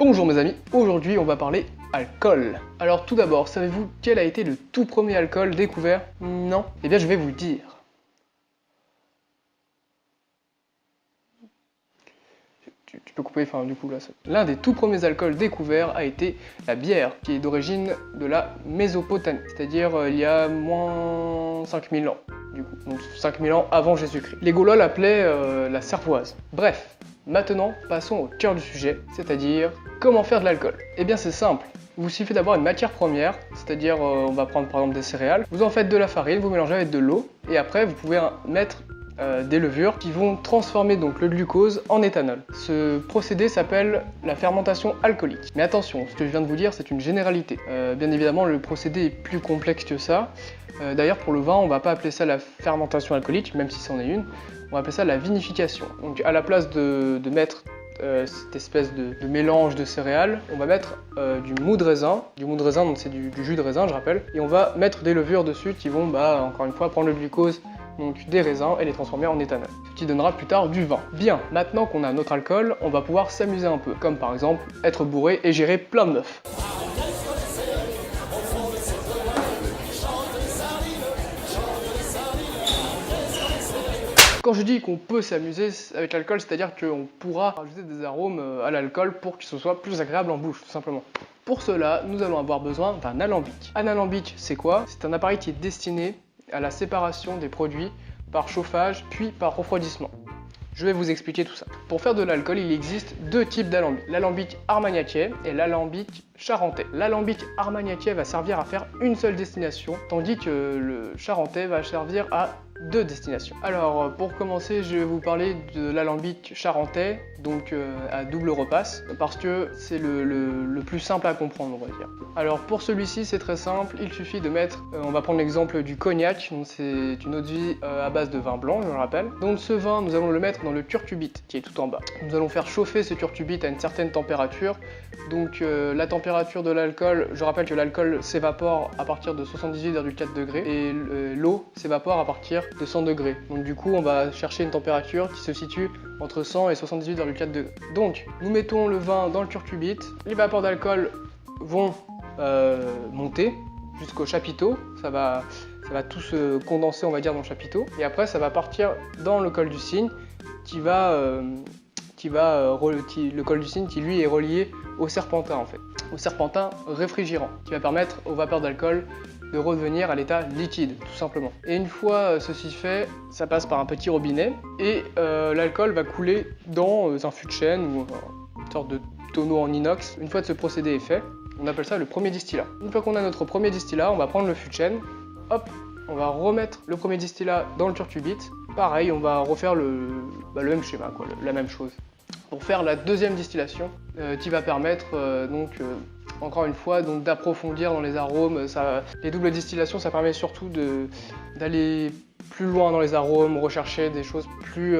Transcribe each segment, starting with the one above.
Bonjour mes amis, aujourd'hui on va parler alcool. Alors tout d'abord, savez-vous quel a été le tout premier alcool découvert? Non? Eh bien je vais vous le dire. Tu peux couper, enfin du coup là. L'un des tout premiers alcools découverts a été la bière, qui est d'origine de la Mésopotamie, c'est-à-dire il y a moins 5000 ans, du coup, donc 5000 ans avant Jésus-Christ. Les Gaulois l'appelaient la cervoise. Bref, maintenant passons au cœur du sujet, c'est-à-dire comment faire de l'alcool. Eh bien c'est simple. Il vous suffit d'avoir une matière première, c'est-à-dire on va prendre par exemple des céréales, vous en faites de la farine, vous mélangez avec de l'eau, et après vous pouvez mettre des levures qui vont transformer donc le glucose en éthanol. Ce procédé s'appelle la fermentation alcoolique. Mais attention, ce que je viens de vous dire c'est une généralité. Bien évidemment le procédé est plus complexe que ça. D'ailleurs pour le vin on va pas appeler ça la fermentation alcoolique, même si c'en est une, on va appeler ça la vinification. Donc à la place de mettre cette espèce de mélange de céréales, on va mettre du mou de raisin. Du mou de raisin, donc c'est du jus de raisin, je rappelle. Et on va mettre des levures dessus qui vont, encore une fois, prendre le glucose donc des raisins et les transformer en éthanol, ce qui donnera plus tard du vin. Bien, maintenant qu'on a notre alcool, on va pouvoir s'amuser un peu, comme par exemple être bourré et gérer plein de meufs. Quand je dis qu'on peut s'amuser avec l'alcool, c'est-à-dire qu'on pourra rajouter des arômes à l'alcool pour que ce soit plus agréable en bouche, tout simplement. Pour cela, nous allons avoir besoin d'un alambic. Un alambic, c'est quoi? C'est un appareil qui est destiné à la séparation des produits par chauffage puis par refroidissement. Je vais vous expliquer tout ça. Pour faire de l'alcool, il existe deux types d'alambic. L'alambic armagnaciais et l'alambic charentais. L'alambic armagnaciais va servir à faire une seule destination, tandis que le charentais va servir à deux destinations. Alors pour commencer, je vais vous parler de l'alambic charentais, donc à double repasse, parce que c'est le plus simple à comprendre, on va dire. Alors pour celui-ci, c'est très simple, il suffit de mettre, on va prendre l'exemple du cognac, c'est une eau-de-vie à base de vin blanc, je le rappelle. Donc ce vin, nous allons le mettre dans le curcubite, qui est tout en bas. Nous allons faire chauffer ce curcubite à une certaine température, donc la température de l'alcool, je rappelle que l'alcool s'évapore à partir de 78,4 degrés, et l'eau s'évapore à partir de 100 degrés. Donc du coup, on va chercher une température qui se situe entre 100 et 78,4 degrés. Donc, nous mettons le vin dans le curcubite, les vapeurs d'alcool vont monter jusqu'au chapiteau, ça va tout se condenser, on va dire, dans le chapiteau, et après ça va partir dans le col du cygne le col du cygne qui lui est relié au serpentin en fait, au serpentin réfrigérant, qui va permettre aux vapeurs d'alcool de revenir à l'état liquide, tout simplement. Et une fois ceci fait, ça passe par un petit robinet, et l'alcool va couler dans un fût de chêne, ou une sorte de tonneau en inox. Une fois que ce procédé est fait, on appelle ça le premier distillat. Une fois qu'on a notre premier distillat, on va prendre le fût de chêne, hop, on va remettre le premier distillat dans le curcubite. Pareil, on va refaire le même schéma, quoi, la même chose. Pour faire la deuxième distillation, qui va permettre encore une fois d'approfondir dans les arômes. Les doubles distillations, ça permet surtout d'aller plus loin dans les arômes, rechercher des choses plus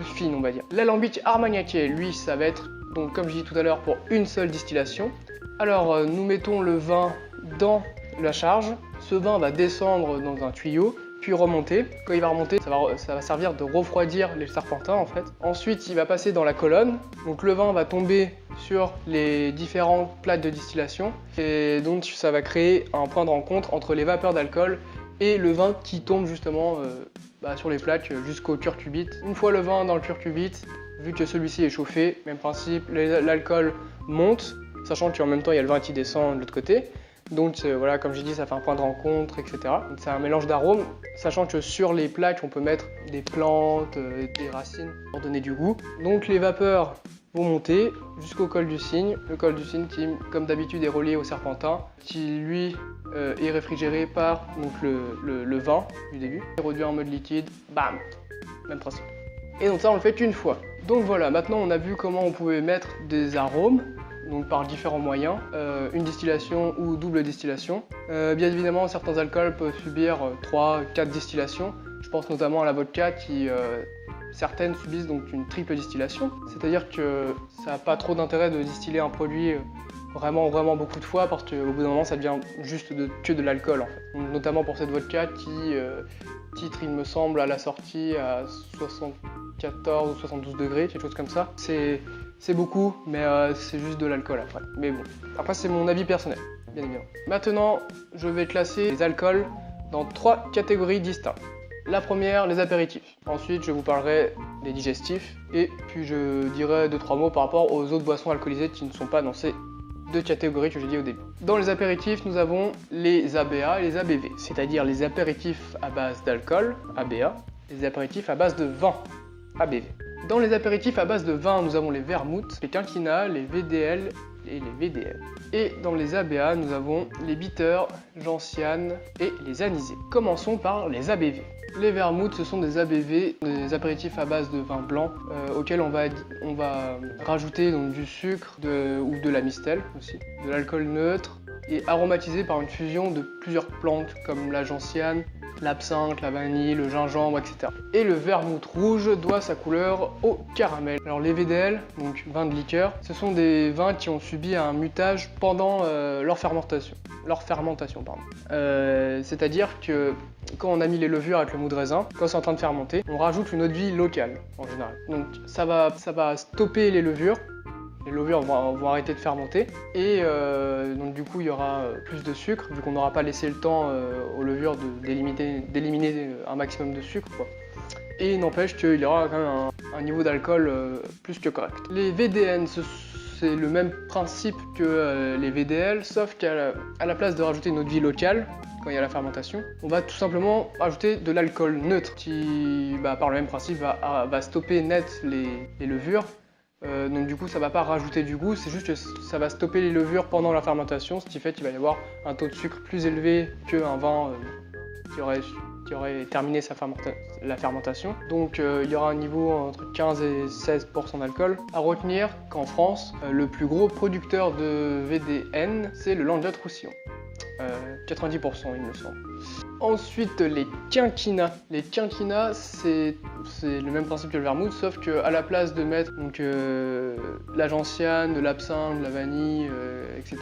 fines, on va dire. L'alambic armagnaciais, lui, ça va être, donc comme je dis tout à l'heure, pour une seule distillation. Alors nous mettons le vin dans la charge, ce vin va descendre dans un tuyau, puis remonter. Quand il va remonter, ça va servir de refroidir les serpentins en fait. Ensuite, il va passer dans la colonne, donc le vin va tomber sur les différentes plaques de distillation, et donc ça va créer un point de rencontre entre les vapeurs d'alcool et le vin qui tombe justement sur les plaques jusqu'au curcubite. Une fois le vin dans le curcubite, vu que celui-ci est chauffé, même principe, l'alcool monte, sachant qu'en même temps il y a le vin qui descend de l'autre côté. Donc voilà, comme j'ai dit, ça fait un point de rencontre, etc. Donc c'est un mélange d'arômes, sachant que sur les plaques, on peut mettre des plantes, des racines pour donner du goût. Donc les vapeurs vont monter jusqu'au col du cygne. Le col du cygne qui, comme d'habitude, est relié au serpentin, qui lui est réfrigéré par donc, le vin du début. Réduit en mode liquide, bam, même principe. Et donc ça, on le fait qu'une fois. Donc voilà, maintenant on a vu comment on pouvait mettre des arômes, donc par différents moyens, une distillation ou double distillation. Bien évidemment, certains alcools peuvent subir 3-4 distillations. Je pense notamment à la vodka qui, certaines subissent donc une triple distillation. C'est-à-dire que ça n'a pas trop d'intérêt de distiller un produit vraiment beaucoup de fois parce qu'au bout d'un moment ça devient juste que de l'alcool en fait. Donc, notamment pour cette vodka qui titre il me semble à la sortie à 74 ou 72 degrés, quelque chose comme ça. C'est c'est beaucoup, mais c'est juste de l'alcool après. Mais bon, après c'est mon avis personnel, bien évidemment. Maintenant, je vais classer les alcools dans 3 catégories distinctes. La première, les apéritifs. Ensuite, je vous parlerai des digestifs. Et puis je dirai 2-3 mots par rapport aux autres boissons alcoolisées qui ne sont pas dans ces 2 catégories que j'ai dit au début. Dans les apéritifs, nous avons les ABA et les ABV, c'est-à-dire les apéritifs à base d'alcool, ABA, et les apéritifs à base de vin, ABV. Dans les apéritifs à base de vin, nous avons les vermouths, les quinquina, les VDL et les VDL. Et dans les ABA, nous avons les bitters, gentianes et les anisés. Commençons par les ABV. Les vermouths, ce sont des ABV, des apéritifs à base de vin blanc, auxquels on va rajouter donc, du sucre ou de la mistelle aussi, de l'alcool neutre, et aromatisé par une fusion de plusieurs plantes comme la gentiane, l'absinthe, la vanille, le gingembre, etc. Et le vermouth rouge doit sa couleur au caramel. Alors les VDL, donc vins de liqueur, ce sont des vins qui ont subi un mutage pendant leur fermentation. C'est-à-dire que quand on a mis les levures avec le mou de raisin, quand c'est en train de fermenter, on rajoute une eau de vie locale en général. Donc ça va stopper les levures vont arrêter de fermenter et donc du coup il y aura plus de sucre vu qu'on n'aura pas laissé le temps aux levures d'éliminer un maximum de sucre quoi. Et il n'empêche qu'il y aura quand même un niveau d'alcool plus que correct. Les VDN, c'est le même principe que les VDL, sauf qu'à la place de rajouter une eau de vie locale, quand il y a la fermentation, on va tout simplement rajouter de l'alcool neutre qui, par le même principe, va stopper net les levures. Donc du coup ça va pas rajouter du goût, c'est juste que ça va stopper les levures pendant la fermentation, ce qui fait qu'il va y avoir un taux de sucre plus élevé qu'un vin qui aurait terminé la fermentation. Donc il y aura un niveau entre 15 et 16% d'alcool. À retenir qu'en France, le plus gros producteur de VDN, c'est le Languedoc-Roussillon. 90% il me semble. Ensuite les quinquinas. Les quinquinas c'est le même principe que le vermouth, sauf qu'à la place de mettre donc, la gentiane, de l'absinthe, de la vanille, etc.,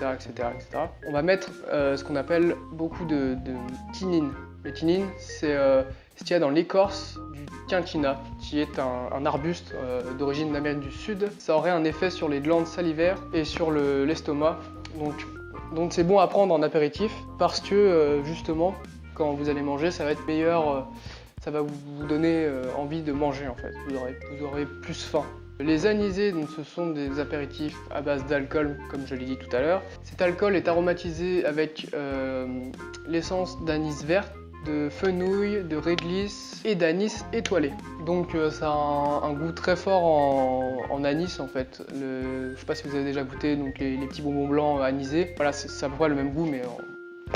on va mettre ce qu'on appelle beaucoup de quinine. Le quinine c'est ce qu'il y a dans l'écorce du quinquina, qui est un arbuste d'origine d'Amérique du Sud. Ça aurait un effet sur les glandes salivaires et sur l'estomac. Donc c'est bon à prendre en apéritif parce que justement quand vous allez manger ça va être meilleur, ça va vous donner envie de manger en fait, vous aurez plus faim. Les anisés, donc, ce sont des apéritifs à base d'alcool comme je l'ai dit tout à l'heure. Cet alcool est aromatisé avec l'essence d'anis verte, de fenouil, de réglisse et d'anis étoilé. Donc ça a un goût très fort en anis en fait. Je sais pas si vous avez déjà goûté donc les petits bonbons blancs anisés. Voilà, c'est à peu près le même goût mais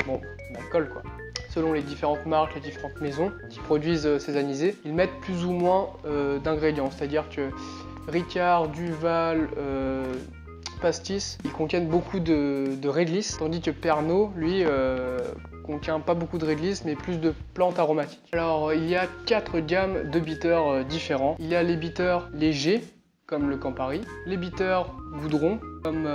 en alcool quoi. Selon les différentes marques, les différentes maisons qui produisent ces anisés, ils mettent plus ou moins d'ingrédients. C'est-à-dire que Ricard, Duval, Pastis, ils contiennent beaucoup de réglisse, tandis que Pernod, lui, contient pas beaucoup de réglisse, mais plus de plantes aromatiques. Alors, il y a 4 gammes de bitters différents. Il y a les bitters légers, comme le Campari, les bitters goudron, comme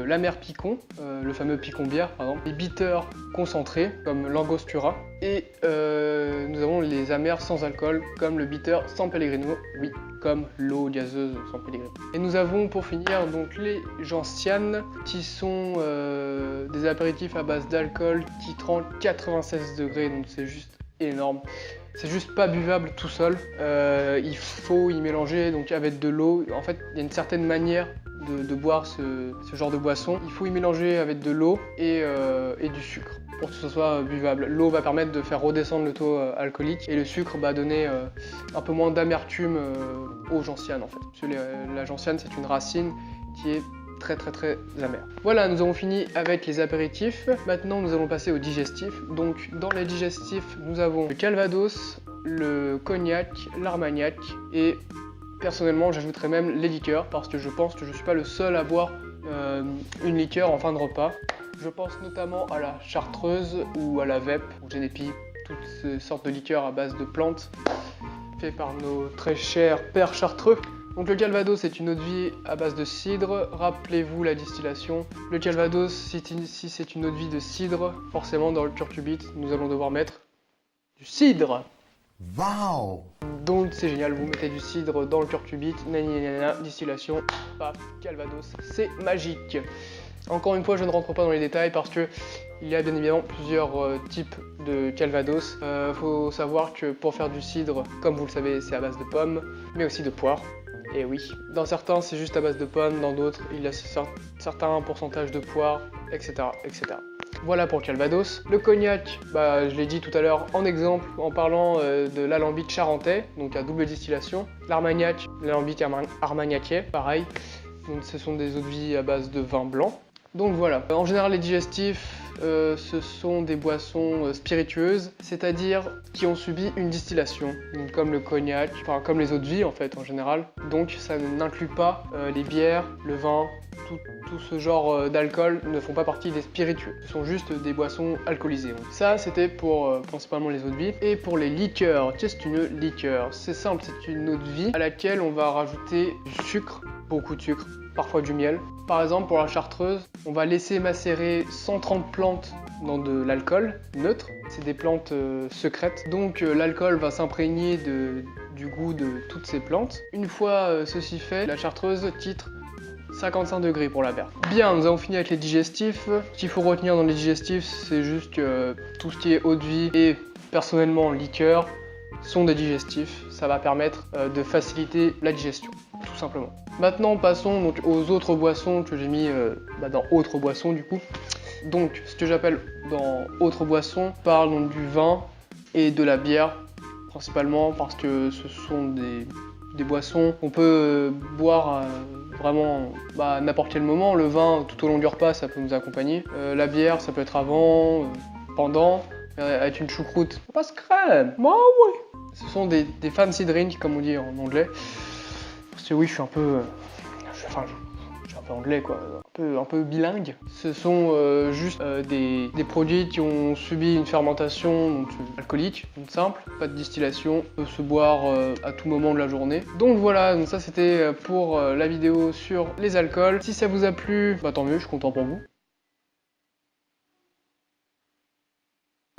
l'amer picon, le fameux picon bière par exemple, les bitters concentrés, comme l'angostura, et nous avons les amers sans alcool, comme le bitter San Pellegrino, oui, comme l'eau gazeuse San Pellegrino. Et nous avons pour finir donc les gentianes, qui sont des apéritifs à base d'alcool qui trempent 96 degrés, donc c'est juste énorme. C'est juste pas buvable tout seul, il faut y mélanger donc avec de l'eau. En fait, il y a une certaine manière de boire ce genre de boisson. Il faut y mélanger avec de l'eau et du sucre pour que ce soit buvable. L'eau va permettre de faire redescendre le taux alcoolique et le sucre va donner un peu moins d'amertume aux gentianes en fait. Parce que la gentiane c'est une racine qui est très amer. Voilà, nous avons fini avec les apéritifs. Maintenant, nous allons passer aux digestifs. Donc, dans les digestifs, nous avons le calvados, le cognac, l'armagnac et personnellement, j'ajouterais même les liqueurs parce que je pense que je ne suis pas le seul à boire une liqueur en fin de repas. Je pense notamment à la chartreuse ou à la vep, ou genépi, toutes ces sortes de liqueurs à base de plantes faites par nos très chers pères chartreux. Donc le calvados c'est une eau-de-vie à base de cidre, rappelez-vous la distillation. Le calvados, si c'est une eau-de-vie de cidre, forcément dans le curcubite, nous allons devoir mettre du cidre. Wow! Donc c'est génial, vous mettez du cidre dans le curcubite, nanana, distillation, paf, Calvados, c'est magique. Encore une fois, je ne rentre pas dans les détails parce que il y a bien évidemment plusieurs types de Calvados. Faut savoir que pour faire du cidre, comme vous le savez, c'est à base de pommes, mais aussi de poire. Et oui, dans certains c'est juste à base de pommes, dans d'autres il y a certains pourcentages de poire, etc., etc. Voilà pour le Calvados. Le cognac, je l'ai dit tout à l'heure en exemple en parlant de l'alambic charentais, donc à double distillation. L'Armagnac, l'alambic armagnaciais, pareil. Donc ce sont des eaux-de-vie à base de vin blanc. Donc voilà, en général les digestifs, ce sont des boissons spiritueuses, c'est-à-dire qui ont subi une distillation, donc comme le cognac, enfin comme les eaux-de-vie en fait en général. Donc ça n'inclut pas les bières, le vin, tout ce genre d'alcool ne font pas partie des spiritueux. Ce sont juste des boissons alcoolisées. Donc ça c'était pour principalement les eaux-de-vie. Et pour les liqueurs, qu'est-ce qu'une liqueur? C'est simple, c'est une eau-de-vie à laquelle on va rajouter du sucre, beaucoup de sucre, parfois du miel. Par exemple pour la chartreuse, on va laisser macérer 130 plantes dans de l'alcool neutre. C'est des plantes secrètes. Donc l'alcool va s'imprégner du goût de toutes ces plantes. Une fois ceci fait, la chartreuse titre 55 degrés pour la verre. Bien, nous avons fini avec les digestifs. Ce qu'il faut retenir dans les digestifs, c'est juste que tout ce qui est eau-de-vie et personnellement liqueur sont des digestifs. Ça va permettre de faciliter la digestion, tout simplement. Maintenant, passons donc aux autres boissons que j'ai mis dans autres boissons du coup. Donc, ce que j'appelle dans autres boissons, je parle donc du vin et de la bière, principalement parce que ce sont des boissons qu'on peut boire vraiment à n'importe quel moment. Le vin, tout au long du repas, ça peut nous accompagner. La bière, ça peut être avant, pendant, avec une choucroute. Ça passe crème. Bah ouais. Ce sont des fancy drinks, comme on dit en anglais. Parce que oui, je suis un peu anglais quoi, un peu bilingue. Ce sont juste des produits qui ont subi une fermentation donc, alcoolique, donc simple, pas de distillation, peut se boire à tout moment de la journée. Donc voilà, donc ça c'était pour la vidéo sur les alcools. Si ça vous a plu, tant mieux, je suis content pour vous.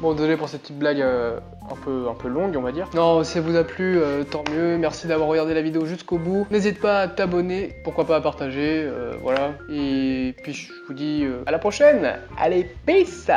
Bon, désolé pour cette petite blague un peu longue, on va dire. Non, si ça vous a plu, tant mieux. Merci d'avoir regardé la vidéo jusqu'au bout. N'hésite pas à t'abonner, pourquoi pas à partager, voilà. Et puis je vous dis à la prochaine. Allez, peace!